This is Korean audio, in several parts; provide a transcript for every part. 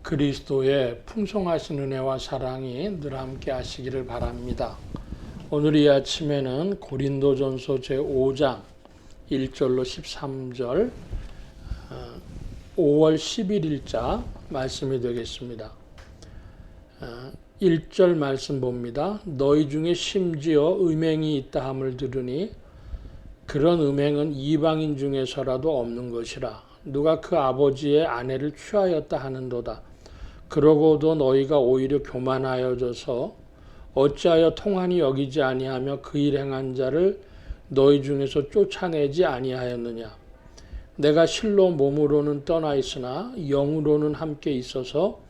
그리스도의 풍성하신 은혜와 사랑이 늘 함께 하시기를 바랍니다. 오늘 이 아침에는 고린도전서 제5장 1절로 13절 5월 11일자 말씀이 되겠습니다. 1절 말씀 봅니다. 너희 중에 심지어 음행이 있다 함을 들으니 그런 음행은 이방인 중에서라도 없는 것이라. 누가 그 아버지의 아내를 취하였다 하는도다. 그러고도 너희가 오히려 교만하여져서 어찌하여 통한이 여기지 아니하며 그 일 행한 자를 너희 중에서 쫓아내지 아니하였느냐. 내가 실로 몸으로는 떠나 있으나 영으로는 함께 있어서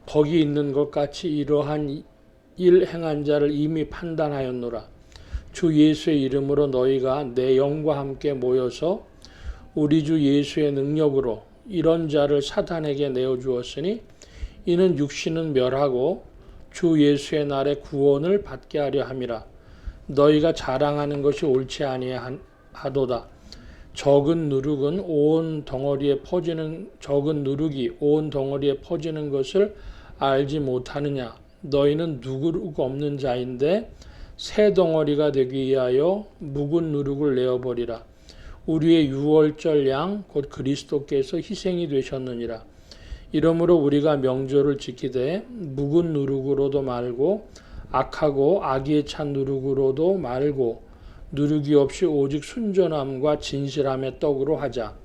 거기 있는 것 같이 이러한 일 행한 자를 이미 판단하였노라. 주 예수의 이름으로 너희가 내 영과 함께 모여서 우리 주 예수의 능력으로 이런 자를 사탄에게 내어주었으니 이는 육신은 멸하고 주 예수의 날에 구원을 받게 하려 함이라. 너희가 자랑하는 것이 옳지 아니하도다. 적은 누룩이 온 덩어리에 퍼지는 것을 알지 못하느냐. 너희는 누룩 없는 자인데 새 덩어리가 되기 위하여 묵은 누룩을 내어버리라. 우리의 유월절 양 곧 그리스도께서 희생이 되셨느니라. 이러므로 우리가 명절을 지키되 묵은 누룩으로도 말고 악하고 악의에 찬 누룩으로도 말고 누룩이 없이 오직 순전함과 진실함의 떡으로 하자.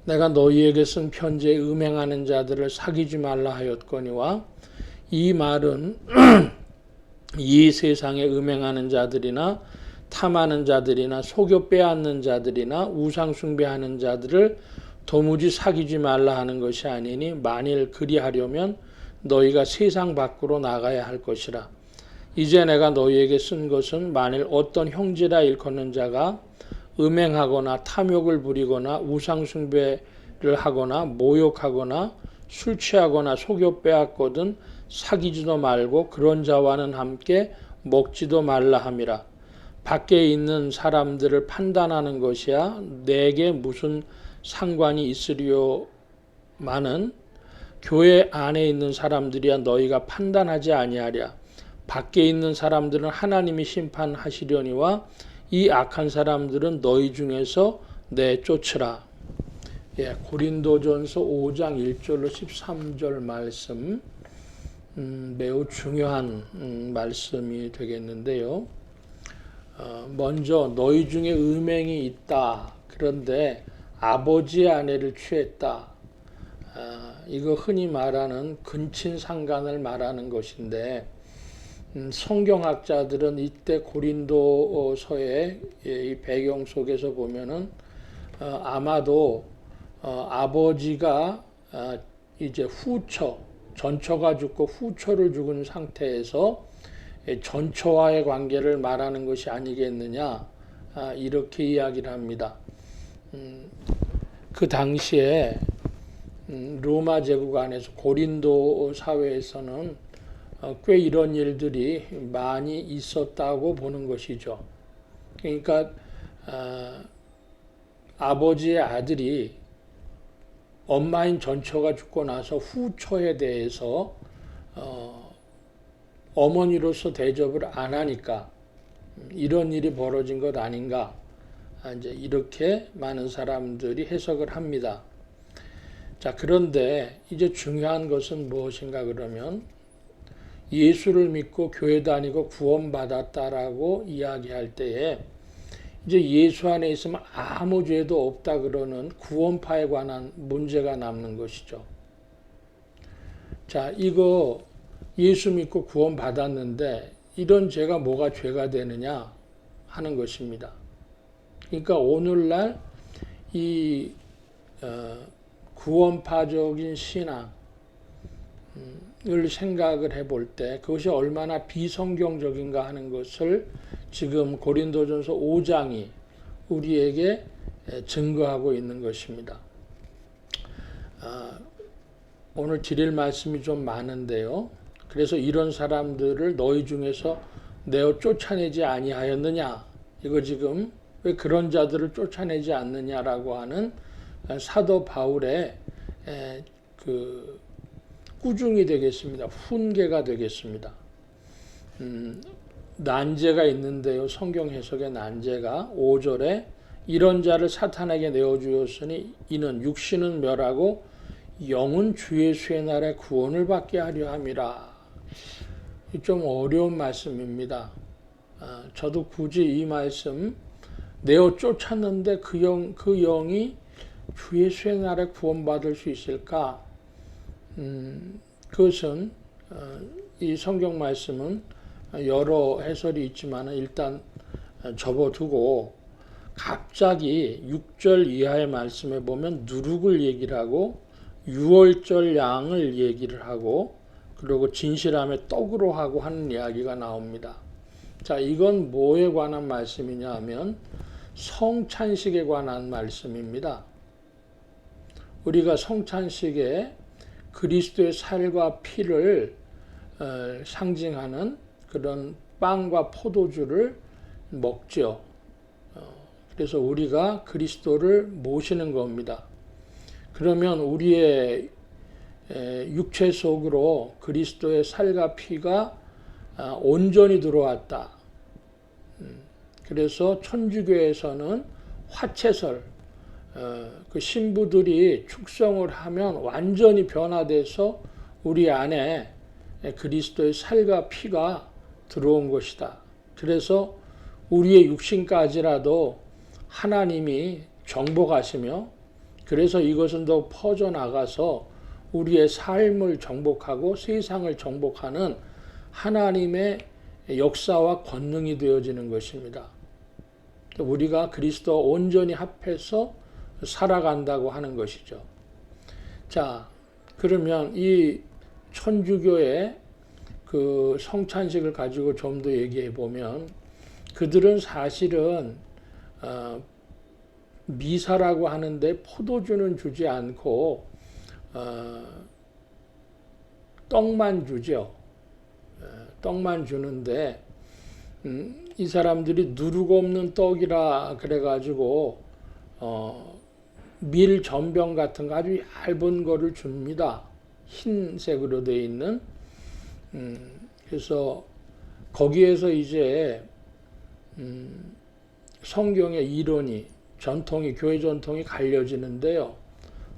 내가 너희에게 쓴 편지에 음행하는 자들을 사귀지 말라 하였거니와 이 말은 이 세상에 음행하는 자들이나 탐하는 자들이나 속여 빼앗는 자들이나 우상 숭배하는 자들을 도무지 사귀지 말라 하는 것이 아니니 만일 그리하려면 너희가 세상 밖으로 나가야 할 것이라. 이제 내가 너희에게 쓴 것은 만일 어떤 형제라 일컫는 자가 음행하거나 탐욕을 부리거나 우상 숭배를 하거나 모욕하거나 술 취하거나 속여 빼앗거든 사귀지도 말고 그런 자와는 함께 먹지도 말라 함이라. 밖에 있는 사람들을 판단하는 것이야 내게 무슨 상관이 있으리요마는 교회 안에 있는 사람들이야 너희가 판단하지 아니하랴. 밖에 있는 사람들은 하나님이 심판하시려니와 이 악한 사람들은 너희 중에서 내쫓으라. 고린도전서 5장 1절로 13절 말씀 매우 중요한 말씀이 되겠는데요. 먼저 너희 중에 음행이 있다. 그런데 아버지의 아내를 취했다. 이거 흔히 말하는 근친상간을 말하는 것인데 성경학자들은 이때 고린도서의 이 배경 속에서 보면은 아마도 아버지가 이제 전처가 죽고 후처를 죽은 상태에서 전처와의 관계를 말하는 것이 아니겠느냐 이렇게 이야기를 합니다. 그 당시에 로마 제국 안에서 고린도 사회에서는 꽤 이런 일들이 많이 있었다고 보는 것이죠. 그러니까 아버지의 아들이 엄마인 전처가 죽고 나서 후처에 대해서 어머니로서 대접을 안 하니까 이런 일이 벌어진 것 아닌가 이제 이렇게 많은 사람들이 해석을 합니다. 자, 그런데 이제 중요한 것은 무엇인가 그러면 예수를 믿고 교회 다니고 구원받았다라고 이야기할 때에 이제 예수 안에 있으면 아무 죄도 없다 그러는 구원파에 관한 문제가 남는 것이죠. 자, 이거 예수 믿고 구원받았는데 이런 죄가 뭐가 죄가 되느냐 하는 것입니다. 그러니까 오늘날 이 구원파적인 신앙을 생각을 해볼 때 그것이 얼마나 비성경적인가 하는 것을 지금 고린도전서 5장이 우리에게 증거하고 있는 것입니다. 오늘 드릴 말씀이 좀 많은데요. 그래서 이런 사람들을 너희 중에서 내어 쫓아내지 아니하였느냐. 이거 지금 왜 그런 자들을 쫓아내지 않느냐라고 하는 사도 바울의 그 꾸중이 되겠습니다. 훈계가 되겠습니다. 난제가 있는데요. 성경 해석의 난제가 5절에 이런 자를 사탄에게 내어주었으니 이는 육신은 멸하고 영은 주 예수의 날에 구원을 받게 하려 함이라. 좀 어려운 말씀입니다. 저도 굳이 이 말씀 내어 쫓았는데 그 영이 주 예수의 날에 구원받을 수 있을까? 그것은 이 성경 말씀은 여러 해설이 있지만 일단 접어두고 갑자기 6절 이하의 말씀에 보면 누룩을 얘기를 하고 유월절 양을 얘기를 하고 그리고 진실함의 떡으로 하고 하는 이야기가 나옵니다. 자, 이건 뭐에 관한 말씀이냐 하면 성찬식에 관한 말씀입니다. 우리가 성찬식에 그리스도의 살과 피를 상징하는 그런 빵과 포도주를 먹죠. 그래서 우리가 그리스도를 모시는 겁니다. 그러면 우리의 육체 속으로 그리스도의 살과 피가 온전히 들어왔다. 그래서 천주교에서는 화채설, 그 신부들이 축성을 하면 완전히 변화돼서 우리 안에 그리스도의 살과 피가 들어온 것이다. 그래서 우리의 육신까지라도 하나님이 정복하시며 그래서 이것은 더 퍼져나가서 우리의 삶을 정복하고 세상을 정복하는 하나님의 역사와 권능이 되어지는 것입니다. 우리가 그리스도와 온전히 합해서 살아간다고 하는 것이죠. 자, 그러면 이 천주교의 그 성찬식을 가지고 좀 더 얘기해 보면 그들은 사실은 미사라고 하는데 포도주는 주지 않고 떡만 주죠. 떡만 주는데 이 사람들이 누룩 없는 떡이라 그래가지고 밀 전병 같은 거 아주 얇은 거를 줍니다. 흰색으로 되어 있는 그래서 거기에서 이제 성경의 이론이 전통이 교회 전통이 갈려지는데요.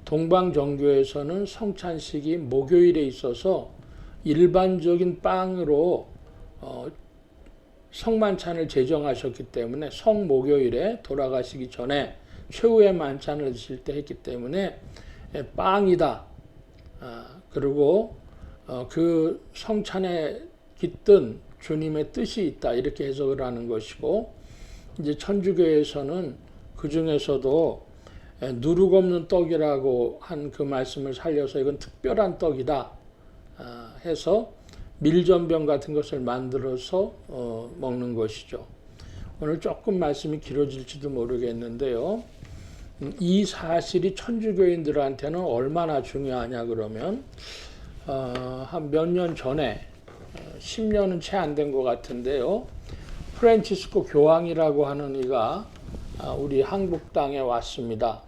동방정교에서는 성찬식이 목요일에 있어서 일반적인 빵으로 성만찬을 제정하셨기 때문에 성목요일에 돌아가시기 전에 최후의 만찬을 드실 때 했기 때문에 빵이다. 그리고 그 성찬에 깃든 주님의 뜻이 있다. 이렇게 해석을 하는 것이고 이제 천주교에서는 그 중에서도 누룩 없는 떡이라고 한 그 말씀을 살려서 이건 특별한 떡이다 해서 밀전병 같은 것을 만들어서 먹는 것이죠. 오늘 조금 말씀이 길어질지도 모르겠는데요. 이 사실이 천주교인들한테는 얼마나 중요하냐 그러면 한 몇 년 전에 10년은 채 안 된 것 같은데요. 프란치스코 교황이라고 하는 이가 우리 한국 땅에 왔습니다.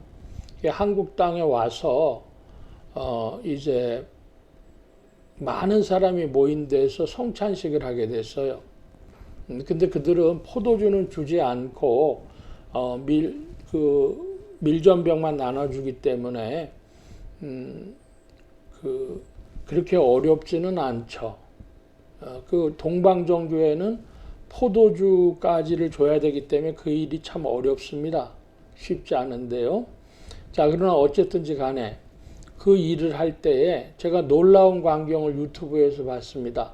한국 땅에 와서 이제 많은 사람이 모인 데서 성찬식을 하게 됐어요. 근데 그들은 포도주는 주지 않고 밀전병만 나눠주기 때문에 그렇게 어렵지는 않죠. 그 동방정교회는 포도주까지를 줘야 되기 때문에 그 일이 참 어렵습니다. 쉽지 않은데요. 자, 그러나 어쨌든지 간에 그 일을 할 때에 제가 놀라운 광경을 유튜브에서 봤습니다.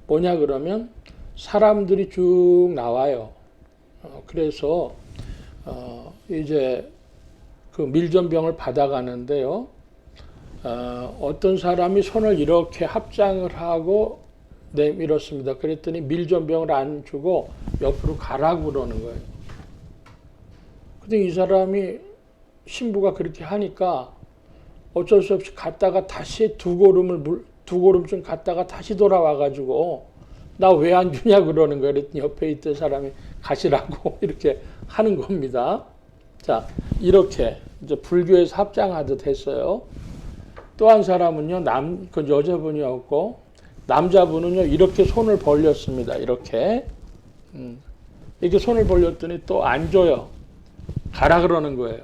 뭐냐 그러면 사람들이 쭉 나와요. 그래서 이제 그 밀전병을 받아가는데요. 어떤 사람이 손을 이렇게 합장을 하고 내밀었습니다. 그랬더니 밀전병을 안 주고 옆으로 가라고 그러는 거예요. 근데 이 사람이 신부가 그렇게 하니까 어쩔 수 없이 갔다가 다시 두 걸음쯤 갔다가 다시 돌아와가지고 나 왜 안 주냐 그러는 거예요. 그랬더니 옆에 있던 사람이 가시라고 이렇게 하는 겁니다. 자, 이렇게 이제 불교에서 합장하듯 했어요. 또 한 사람은요, 그 여자분이었고, 남자분은요, 이렇게 손을 벌렸습니다. 이렇게. 이렇게 손을 벌렸더니 또 안 줘요. 가라 그러는 거예요.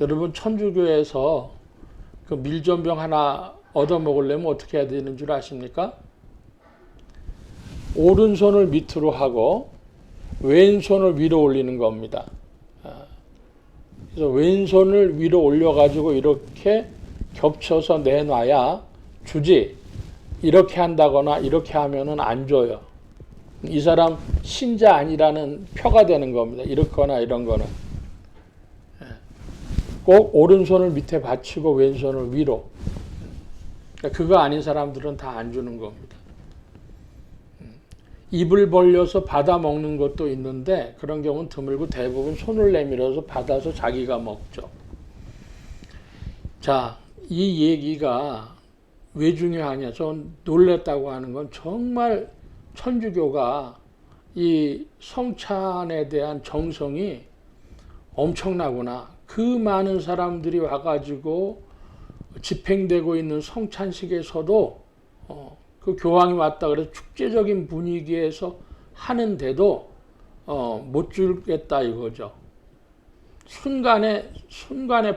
여러분, 천주교에서 그 밀전병 하나 얻어먹으려면 어떻게 해야 되는 줄 아십니까? 오른손을 밑으로 하고 왼손을 위로 올리는 겁니다. 그래서 왼손을 위로 올려가지고 이렇게 겹쳐서 내놔야 주지. 이렇게 한다거나 이렇게 하면은 안 줘요. 이 사람 신자 아니라는 표가 되는 겁니다. 이렇거나 이런 거는. 꼭 오른손을 밑에 받치고 왼손을 위로. 그거 아닌 사람들은 다 안 주는 겁니다. 입을 벌려서 받아 먹는 것도 있는데 그런 경우는 드물고 대부분 손을 내밀어서 받아서 자기가 먹죠. 자, 이 얘기가 왜 중요하냐? 전 놀랬다고 하는 건 정말 천주교가 이 성찬에 대한 정성이 엄청나구나. 그 많은 사람들이 와가지고 집행되고 있는 성찬식에서도 그 교황이 왔다 그래서 축제적인 분위기에서 하는데도 못 주겠다 이거죠. 순간에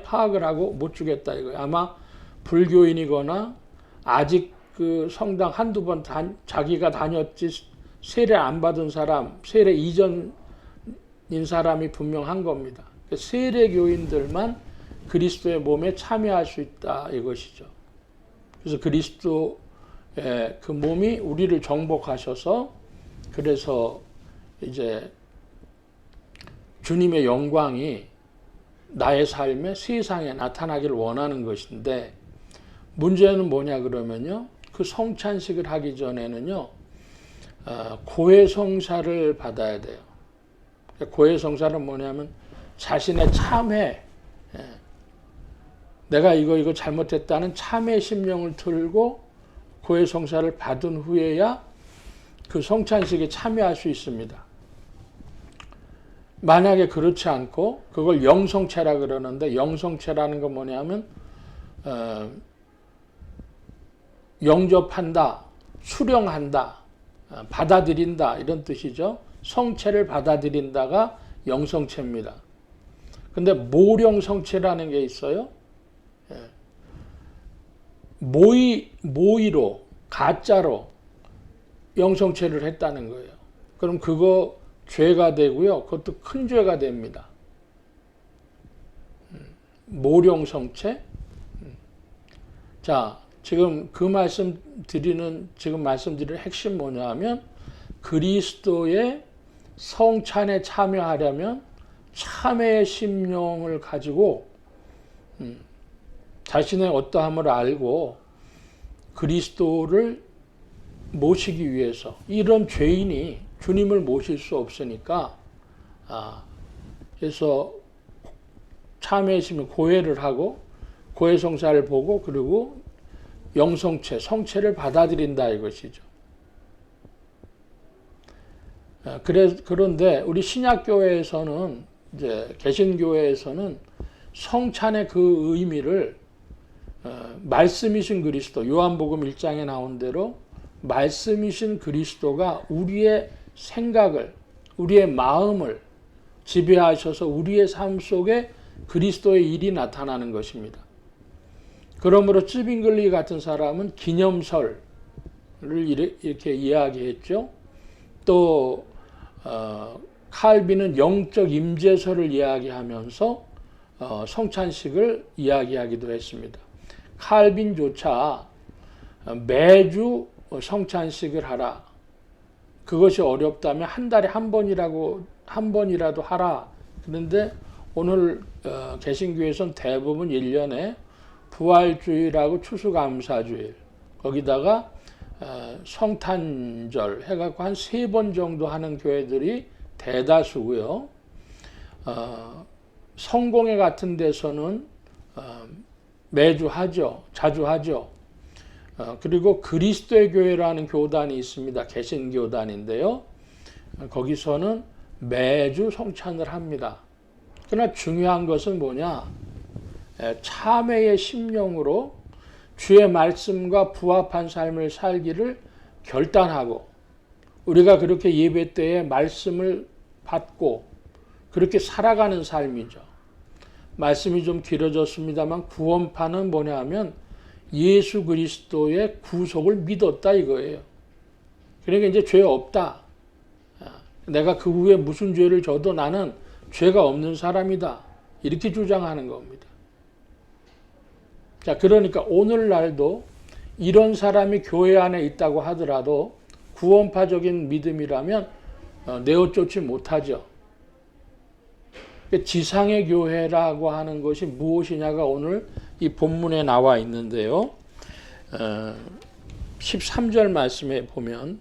파악을 하고 못 주겠다 이거예요. 아마 불교인이거나 아직 그 성당 한두 번 자기가 다녔지 세례 안 받은 사람, 세례 이전인 사람이 분명한 겁니다. 세례교인들만 그리스도의 몸에 참여할 수 있다 이것이죠. 그래서 그리스도의 그 몸이 우리를 정복하셔서 그래서 이제 주님의 영광이 나의 삶에 세상에 나타나기를 원하는 것인데 문제는 뭐냐 그러면요. 그 성찬식을 하기 전에는요. 고해성사를 받아야 돼요. 고해성사는 뭐냐면 자신의 참회, 내가 이거 잘못했다는 참회 심령을 들고 고해성사를 받은 후에야 그 성찬식에 참여할 수 있습니다. 만약에 그렇지 않고 그걸 영성체라 그러는데 영성체라는 건 뭐냐면 영접한다, 수령한다, 받아들인다 이런 뜻이죠. 성체를 받아들인다가 영성체입니다. 근데 모령성체라는 게 있어요. 모의로 가짜로 영성체를 했다는 거예요. 그럼 그거 죄가 되고요. 그것도 큰 죄가 됩니다. 모령성체. 자, 지금 말씀드리는 핵심 뭐냐 하면 그리스도의 성찬에 참여하려면 참회의 심령을 가지고 자신의 어떠함을 알고 그리스도를 모시기 위해서 이런 죄인이 주님을 모실 수 없으니까 그래서 참회의 심령 고해를 하고 고해성사를 보고 그리고 영성체, 성체를 받아들인다 이것이죠. 그런데 우리 신약교회에서는 이제 개신교회에서는 성찬의 그 의미를 말씀이신 그리스도, 요한복음 1장에 나온 대로 말씀이신 그리스도가 우리의 생각을, 우리의 마음을 지배하셔서 우리의 삶 속에 그리스도의 일이 나타나는 것입니다. 그러므로 쯔빙글리 같은 사람은 기념설을 이렇게 이야기했죠. 또 칼빈은 영적 임재설을 이야기하면서 성찬식을 이야기하기도 했습니다. 칼빈조차 매주 성찬식을 하라. 그것이 어렵다면 한 달에 한 번이라도 하라. 그런데 오늘 개신교에서는 대부분 1년에 부활주일하고 추수감사주일 거기다가 성탄절 해갖고 한 3번 정도 하는 교회들이 대다수고요. 성공회 같은 데서는 매주 하죠. 자주 하죠. 그리고 그리스도의 교회라는 교단이 있습니다. 개신교단인데요. 거기서는 매주 성찬을 합니다. 그러나 중요한 것은 뭐냐? 참회의 심령으로 주의 말씀과 부합한 삶을 살기를 결단하고 우리가 그렇게 예배 때에 말씀을 받고 그렇게 살아가는 삶이죠. 말씀이 좀 길어졌습니다만 구원파는 뭐냐 하면 예수 그리스도의 구속을 믿었다 이거예요. 그러니까 이제 죄 없다. 내가 그 후에 무슨 죄를 져도 나는 죄가 없는 사람이다. 이렇게 주장하는 겁니다. 자, 그러니까 오늘날도 이런 사람이 교회 안에 있다고 하더라도 구원파적인 믿음이라면 내어쫓지 못하죠. 지상의 교회라고 하는 것이 무엇이냐가 오늘 이 본문에 나와 있는데요. 13절 말씀에 보면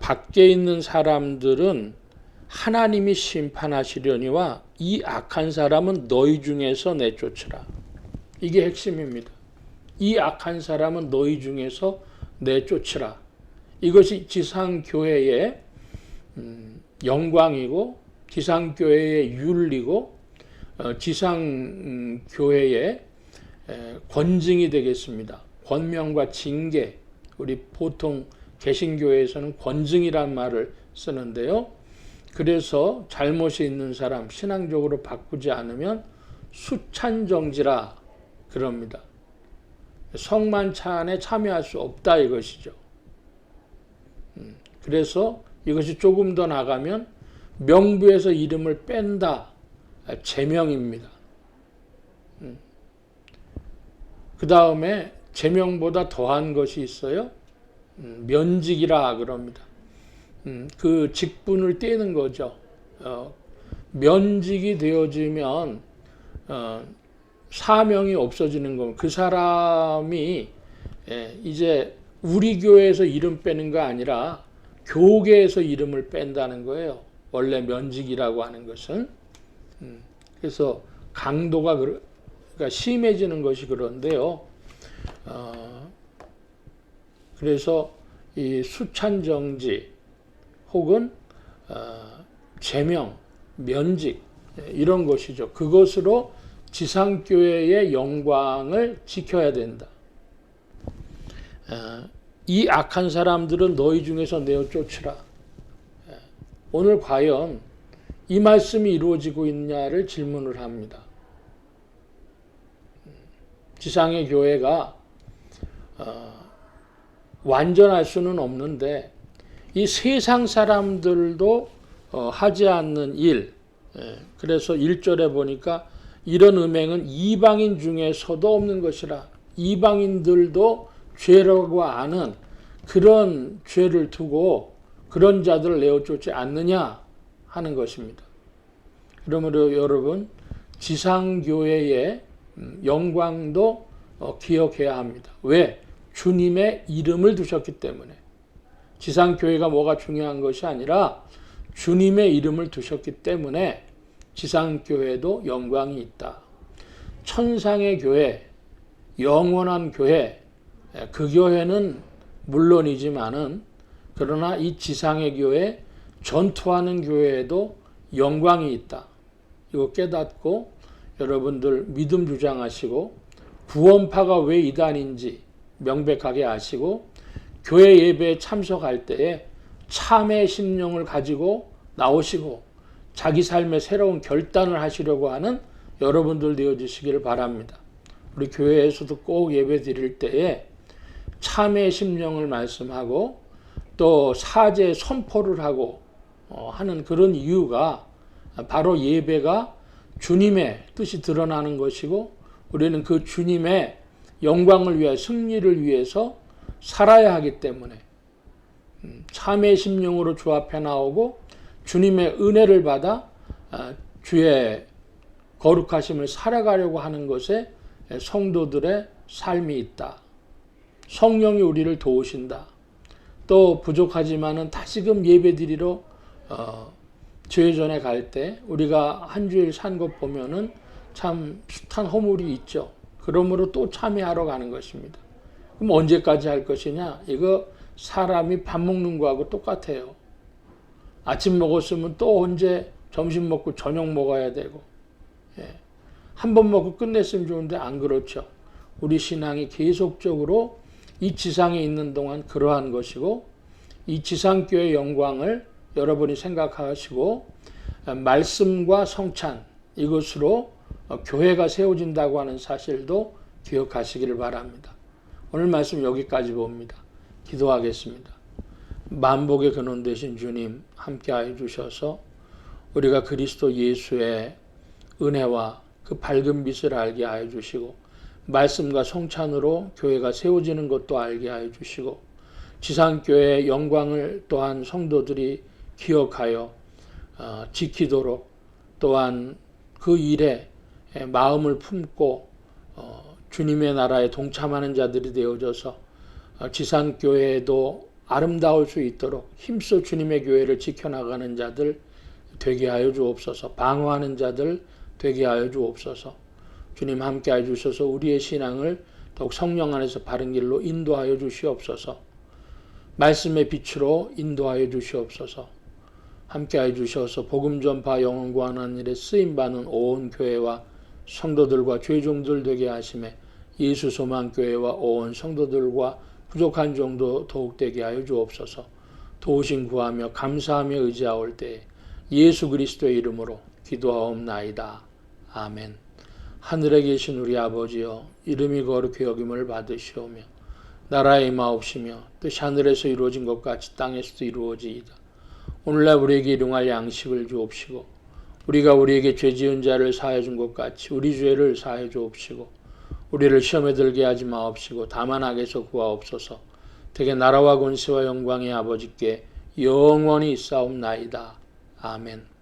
밖에 있는 사람들은 하나님이 심판하시려니와 이 악한 사람은 너희 중에서 내쫓으라. 이게 핵심입니다. 이 악한 사람은 너희 중에서 내쫓으라. 이것이 지상교회의 영광이고 지상교회의 윤리고 지상교회의 권징이 되겠습니다. 권명과 징계, 우리 보통 개신교회에서는 권징이란 말을 쓰는데요. 그래서 잘못이 있는 사람, 신앙적으로 바꾸지 않으면 수찬정지라 그럽니다. 성만찬에 참여할 수 없다 이것이죠. 그래서 이것이 조금 더 나가면 명부에서 이름을 뺀다, 제명입니다. 그 다음에 제명보다 더한 것이 있어요. 면직이라 그럽니다. 그 직분을 떼는 거죠. 면직이 되어지면 사명이 없어지는 겁니다. 그 사람이 이제 우리 교회에서 이름 빼는 거 아니라 교계에서 이름을 뺀다는 거예요. 원래 면직이라고 하는 것은. 그래서 강도가 그러니까 심해지는 것이 그런데요. 그래서 이 수찬정지 혹은 제명, 면직 이런 것이죠. 그것으로 지상교회의 영광을 지켜야 된다. 이 악한 사람들은 너희 중에서 내어 쫓으라. 오늘 과연 이 말씀이 이루어지고 있냐를 질문을 합니다. 지상의 교회가 완전할 수는 없는데 이 세상 사람들도 하지 않는 일, 그래서 1절에 보니까 이런 음행은 이방인 중에서도 없는 것이라. 이방인들도 죄라고 아는 그런 죄를 두고 그런 자들을 내어쫓지 않느냐 하는 것입니다. 그러므로 여러분 지상교회의 영광도 기억해야 합니다. 왜? 주님의 이름을 두셨기 때문에. 지상교회가 뭐가 중요한 것이 아니라 주님의 이름을 두셨기 때문에 지상교회도 영광이 있다. 천상의 교회, 영원한 교회, 그 교회는 물론이지만은 그러나 이 지상의 교회, 전투하는 교회에도 영광이 있다. 이거 깨닫고 여러분들 믿음 주장하시고 구원파가 왜 이단인지 명백하게 아시고 교회 예배에 참석할 때에 참의 심령을 가지고 나오시고 자기 삶의 새로운 결단을 하시려고 하는 여러분들 되어주시기를 바랍니다. 우리 교회에서도 꼭 예배 드릴 때에 참의 심령을 말씀하고 또 사죄 선포를 하고 하는 그런 이유가 바로 예배가 주님의 뜻이 드러나는 것이고 우리는 그 주님의 영광을 위해 승리를 위해서 살아야 하기 때문에 참의 심령으로 주 앞에 나오고 주님의 은혜를 받아 주의 거룩하심을 살아가려고 하는 것에 성도들의 삶이 있다. 성령이 우리를 도우신다. 또 부족하지만은 다시금 예배드리러 죄전에 갈 때 우리가 한 주일 산 것 보면은 참 숱한 허물이 있죠. 그러므로 또 참여하러 가는 것입니다. 그럼 언제까지 할 것이냐? 이거 사람이 밥 먹는 거하고 똑같아요. 아침 먹었으면 또 언제 점심 먹고 저녁 먹어야 되고, 한 번 먹고 끝냈으면 좋은데 안 그렇죠. 우리 신앙이 계속적으로 이 지상에 있는 동안 그러한 것이고, 이 지상교회의 영광을 여러분이 생각하시고 말씀과 성찬, 이것으로 교회가 세워진다고 하는 사실도 기억하시기를 바랍니다. 오늘 말씀 여기까지 봅니다. 기도하겠습니다. 만복의 근원 되신 주님, 함께하여 주셔서 우리가 그리스도 예수의 은혜와 그 밝은 빛을 알게 하여 주시고, 말씀과 성찬으로 교회가 세워지는 것도 알게 하여 주시고, 지상교회의 영광을 또한 성도들이 기억하여 지키도록, 또한 그 일에 마음을 품고 주님의 나라에 동참하는 자들이 되어져서 지상교회에도 아름다울 수 있도록 힘써 주님의 교회를 지켜나가는 자들 되게 하여 주옵소서. 방어하는 자들 되게 하여 주옵소서. 주님 함께 하여 주셔서 우리의 신앙을 더욱 성령 안에서 바른 길로 인도하여 주시옵소서. 말씀의 빛으로 인도하여 주시옵소서. 함께 하여 주셔서 복음 전파 영혼 구하는 일에 쓰임받는 온 교회와 성도들과 죄종들 되게 하심에 예수 소망교회와 온 성도들과 부족한 종도 더욱 되게 하여 주옵소서. 도우심 구하며 감사하며 의지하올 때에 예수 그리스도의 이름으로 기도하옵나이다. 아멘. 하늘에 계신 우리 아버지여, 이름이 거룩히 여김을 받으시오며 나라에 임하옵시며 뜻이 하늘에서 이루어진 것 같이 땅에서도 이루어지이다. 오늘날 우리에게 일용할 양식을 주옵시고, 우리가 우리에게 죄 지은 자를 사하여 준 것 같이 우리 죄를 사하여 주옵시고, 우리를 시험에 들게 하지 마옵시고 다만 악에서 구하옵소서. 되게 나라와 권세와 영광의 아버지께 영원히 있사옵나이다. 아멘.